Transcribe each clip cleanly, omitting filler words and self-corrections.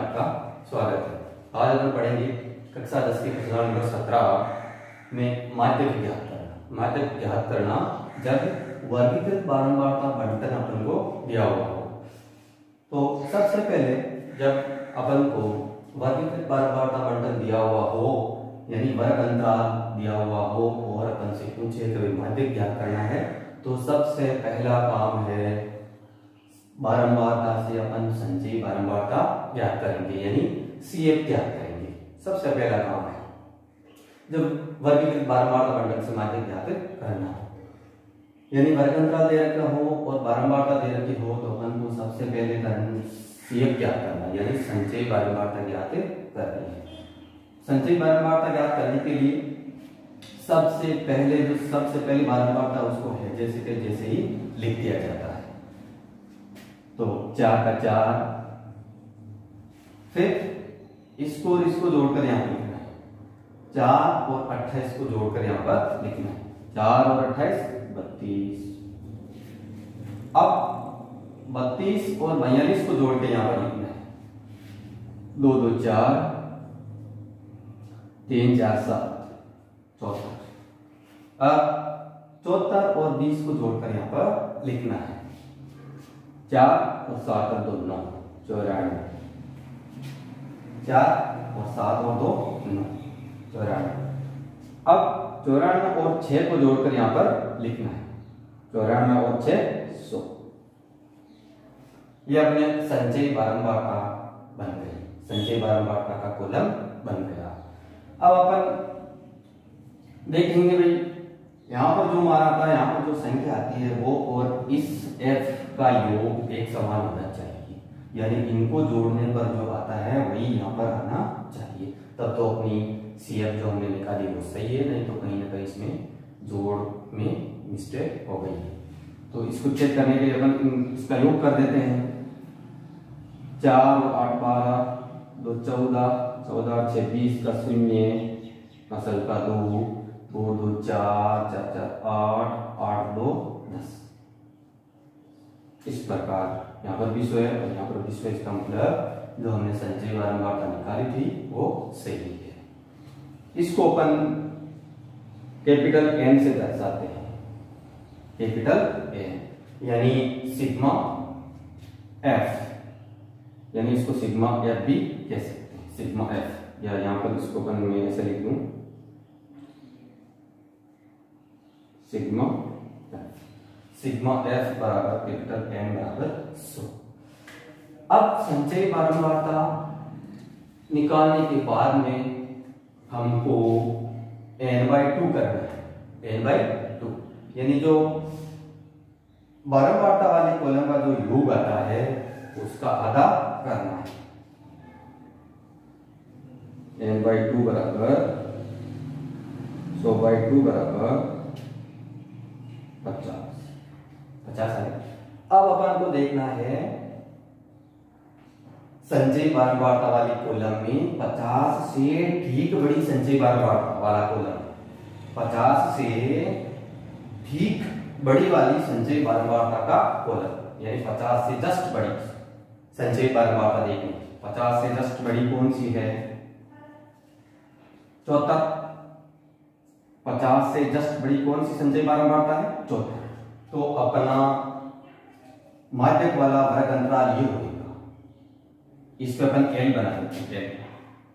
आपका स्वागत है। आज हम पढ़ेंगे कक्षा 10 की प्रश्न नंबर 17 में माध्यक ज्ञात करना। माध्यक ज्ञात करना जब वर्गीकृत बारंबारता बंटन अपन को दिया हुआ हो। तो सबसे पहले जब अपन को वर्गीकृत बारंबारता बंटन दिया हुआ हो, यानी वर्ग अंतराल दिया हुआ हो और अपन से पूछे कभी माध्यक ज्ञात करना है, तो सबसे पहला काम है बारंबारता से अपन संचयी बारंबारता ज्ञात करेंगे, यानी CF ज्ञात करेंगे। सबसे पहला काम है जब वर्गीकृत बारंबारता बंटन से माध्यक ज्ञात करना हो, यानी वर्ग अंतराल दे रखा हो और बारंबारता दे रखी हो, तो अपन को सबसे पहले CF ज्ञात करना, यानी संचयी बारंबारता ज्ञात करनी है। संचयी बारंबारता ज्ञात करने के लिए सबसे पहली बारंबारता उसको है जैसे के जैसे ही लिख दिया जाता है। तो 4 का 4, फिर इसको और इसको जोड़कर यहां पर लिखना है। 4 और 28 को जोड़कर यहां पर लिखना है। 4 और 28 32। अब 32 और 42 को जोड़ के यहां पर लिखना है। 2 2 4, 3 4 7 74। अब 74 और 20 को जोड़कर यहां पर लिखना है। 4 और 7 और 2 9 94। 4 और 7 और 2 9 94। अब 94 और 6 को जोड़कर यहां पर लिखना है। 94 और 6 100। ये अपने संचयी बारंबारता बन गई। संचयी बारंबारता का कॉलम बन गया। अब अपन देखेंगे भाई यहां पर जो हमारा था, यहां पर जो संख्या आती है वो और इस f का योग एक समान होना चाहिए, यानी इनको जोड़ने पर जो आता है वही यहाँ पर आना चाहिए। तब तो अपनी CF जो हमने निकाली वो सही है, नहीं तो कहीं ना कहीं इसमें जोड़ में मिस्टेक हो गई है। तो इसको चेक करने के लिए अपन इसका योग कर देते हैं। 4 और 8 12, 2 14, 14 और 6 20 का 0, मसल का 2, 2 2 4, 4 4 8, 8 2 10। इस प्रकार यहाँ पर 20 है और यहाँ पर 20 है। इसका मतलब जो हमने संचयी बारंबारता निकाली थी वो सही है। इसको अपन कैपिटल N से दर्शाते हैं। कैपिटल N यानी सिग्मा F, यानी इसको सिग्मा F भी कह सकते हैं। सिग्मा F, या यहाँ पर इसको अपन मैं ऐसे लिख दूं, सिग्मा F बराबर कैपिटल N बराबर 100। अब संचयी बारंबारता निकालने के बाद में हमको n/2 करना है। n/2 यानी जो बारंबारता वाले कॉलम का जो योग आता है उसका आधा करना है। n/2 बराबर 100/2 बराबर 50 है। अब अपन को देखना है संचयी बारंबारता वाली कॉलम में 50 से ठीक बड़ी संचयी बारंबारता वाला कॉलम, 50 से ठीक बड़ी वाली संचयी बारंबारता का कॉलम, यानी 50 से जस्ट बड़ी संचयी बारंबारता देखनी। 50 से जस्ट बड़ी कौन सी है? 74। 50 से जस्ट बड़ी कौन सी संचयी बारंबारता है? 74। तो अपना माध्यक वाला वर्ग अंतराल ये होगा। इस पे अपन L बना सकते हैं,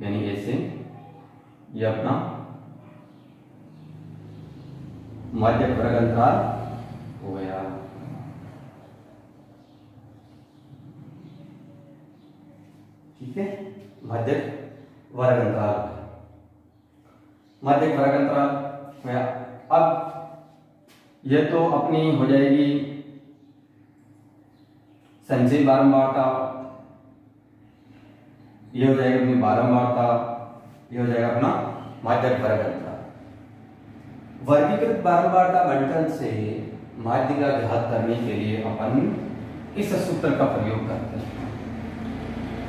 यानी ऐसे ये अपना माध्यक वर्ग अंतराल हो गया। ठीक है, माध्यक वर्ग अंतराल, माध्यक वर्ग अंतराल गया। अब ये तो अपनी हो जाएगी संचयी बारंबारता, ये हो जाएगा अपनी बारंबारता, ये हो जाएगा अपना माध्यक वर्ग अंतराल। वर्गीकृत बारंबारता बंटन से माध्य का ज्ञात करने के लिए अपन इस सूत्र का प्रयोग करते हैं,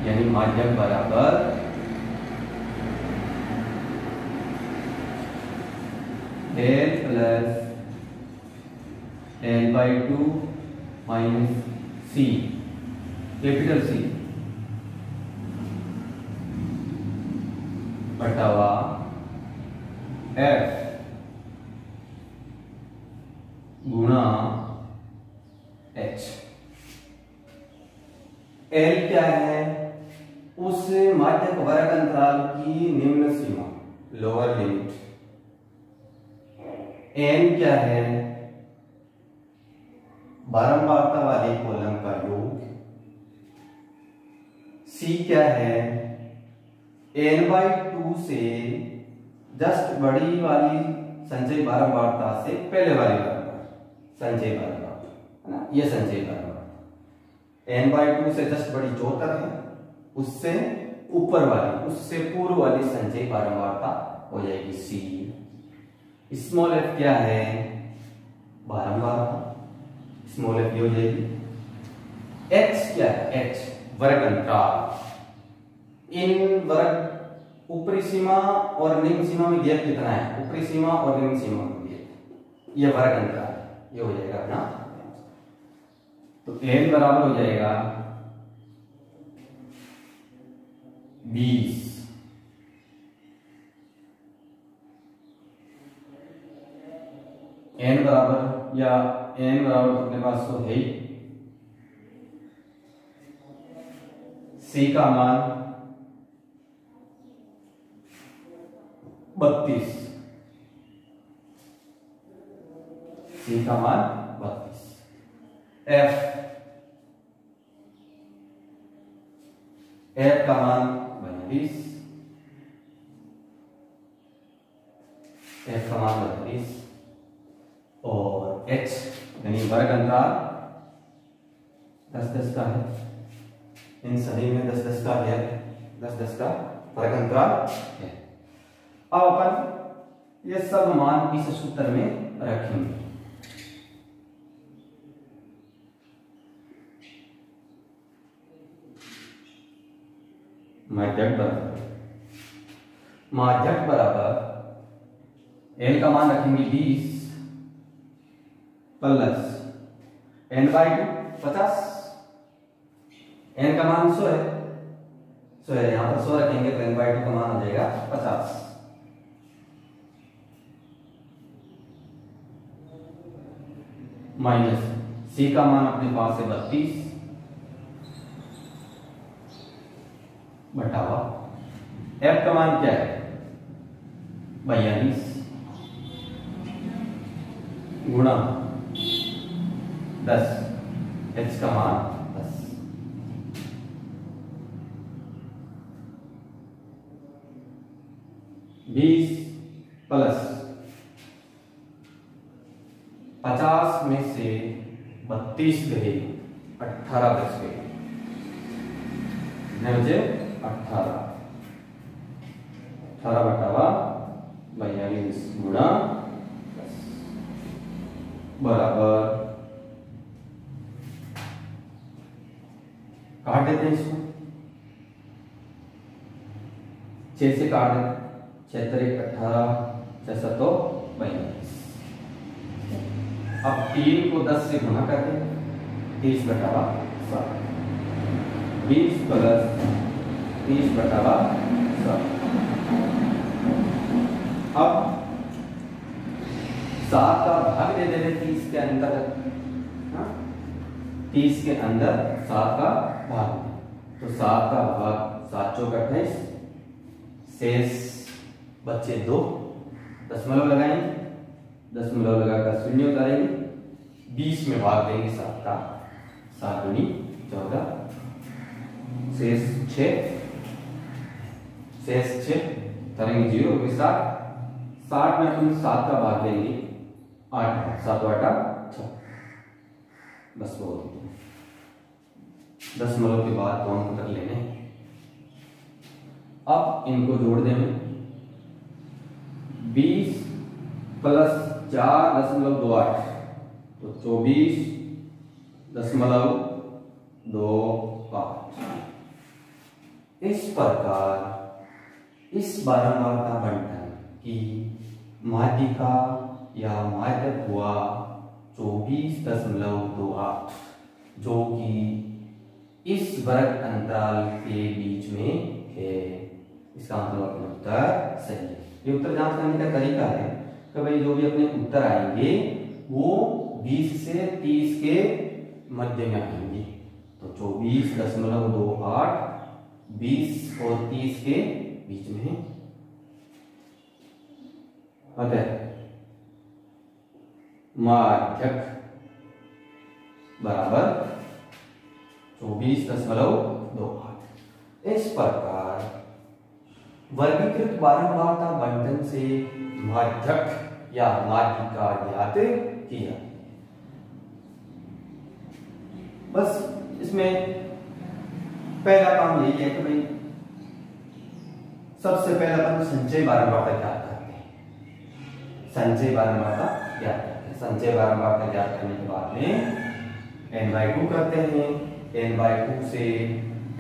यानी माध्यक बराबर L plus L/2 minus C, capital C बटावा एफ गुणा एच। एल क्या है? उस माध्यक वर्ग अंतराल की निम्न सीमा, लोअर लिमिट। एन क्या है? बारंबारता वाले कॉलम का योग। सी क्या है? n/2 से जस्ट बड़ी वाली संचयी बारंबारता से पहले वाली बारंबार, संचयी बारंबारता है ना, ये संचयी बारंबारता। n/2 से जस्ट बड़ी जो तक है, उससे ऊपर वाली, उससे पूर्व वाली संचयी बारंबारता हो जाएगी सी। स्मॉल एफ क्या है? बारंबारता, स्मॉल एफ हो जाएगी। एच क्या है? एच वर्ग अंतराल। इन वर्ग ऊपरी सीमा और निम्न सीमा में गैप कितना है? ऊपरी सीमा और निम्न सीमा में गैप, ये वर्ग अंतराल, ये हो जाएगा अपना। तो एन बराबर हो जाएगा 20। एन बराबर, या एन बराबर अपने पास तो है ही। सी का मान 32, सी का मान 32। एफ का मान 32, एफ का मान 32। और एच यानी वर्ग अंतराल 10-10 का है, इन सभी में 10-10 का है, 10-10 का वर्ग अंतराल है। अब अपन ये सब मान इस सूत्र में रखेंगे। माध्यक बराबर एल का मान रखेंगे 20 प्लस n/2 50। n का मान 100 है, 100 है, यहां पर 100 रखेंगे तो n/2 का मान हो जाएगा 50। माइनस सी का मान अपने पास है 32 बटावा एफ का मान क्या है? 42 गुणा 10, एच का मान 10। बीस प्लस 50 में से 32 गए, 18 बच गए, मुझे 18 बटावा 42 गुणा 10 बराबर, काट देते हैं इसको, 6 से काट देते, 6 18 6 तो 42। अब 3 को 10 से गुणा करते, 30 बटावा 7, 20 प्लस 30 बटावा 7। अब 7 का भाग दे देते 30 के अंदर, 30 के अंदर 7 का भाग, तो 7 का भाग 7 चौक 28, शेष बच्चे 2, दशमलव लगाएंगे, दशमलव लगाकर 0 उतारेंगे, 20 में भाग देंगे 7 का, 7 दूनी 14, शेष 6, शेष 6 उतारेंगे 0 के साथ, 60 में हम 7 का भाग लेंगे 8, 7 8 6, बस बहुत ही। दशमलव के बाद कौन को कर लेने, अब इनको जोड़ देंगे, 20 प्लस 4.28 तो 24.25। इस प्रकार इस बारंबारता बंटन की माध्यिका या माध्यक हुआ 24.28, जो कि इस वर्ग अंतराल के बीच में है। इसका मतलब अपना उत्तर सही है। ये उत्तर जांच करने का तरीका है कि भाई जो भी अपने उत्तर आएंगे वो 20 से 30 के मध्य में आएंगे। तो 24.28 20 और 30 के बीच में है। अतः माध्यक बराबर 24.28। इस प्रकार वर्गीकृत बारंबारता बंटन से माध्यक या माध्यिका ज्ञात किया। बस इसमें पहला काम यही है कि भाई सबसे पहले अपन संचय बारंबारता ज्ञात करते हैं। संचय बारंबारता ज्ञात करते हैं। संचय बारंबारता ज्ञात करने के बाद में n/2 करते हैं। n/2 से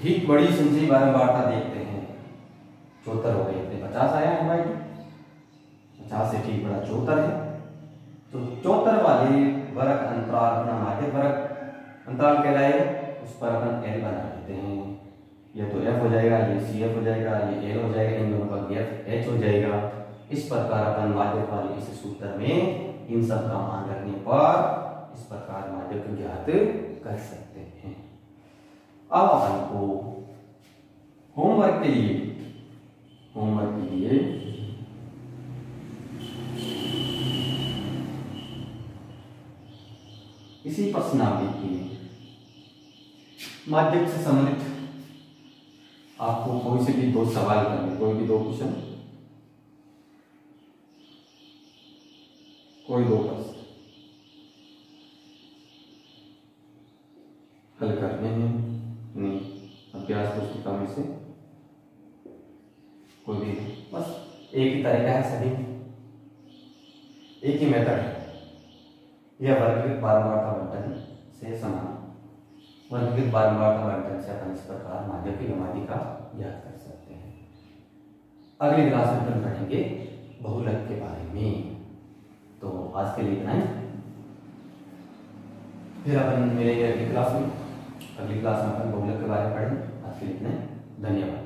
ठीक बड़ी संचयी बारंबारता देखते हैं। 74 हो गई, 50 आया n/2। 50 से ठीक बड़ा 74 है। तो 74 वाले वर्ग अंतराल अपना माध्यक वर्ग अंतराल कहलाएगा। उस पर अपन L बना देते हैं। ये तो F हो जाएगा, ये CF हो जाएगा, ये L हो जाएगा, इन दोनों का GF H हो जाएगा। इस प्रकार अपन माध्यक वाले इस सूत्र में इन सब का मान रखने पर इस प्रकार माध्यक ज्ञात कर सकते हैं। अब अपन को होमवर्क के लिए इसी प्रश्नावली की माध्यक से संबंधित आपको कोई से भी 2 सवाल करने, कोई भी 2 क्वेश्चन, कोई 2 प्रश्न हल करने हैं अपनी अभ्यास पुस्तिका में से। कोई भी बस एक ही तरीका है, सभी एक ही मेथड है। यह वर्गीकृत बारंबारता बंटन से समान वर्गीकृत बारंबारता बंटन से अपन इस प्रकार माध्यक या माध्यिका ज्ञात कर सकते हैं। अगली क्लास में अपन पढ़ेंगे बहुलक के बारे में। तो आज के लिए इतना ही, फिर अपन मिलेंगे अगली क्लास में। अगली क्लास में अपन बहुलक के बारे में पढ़ेंगे। आज के लिए इतना ही, धन्यवाद।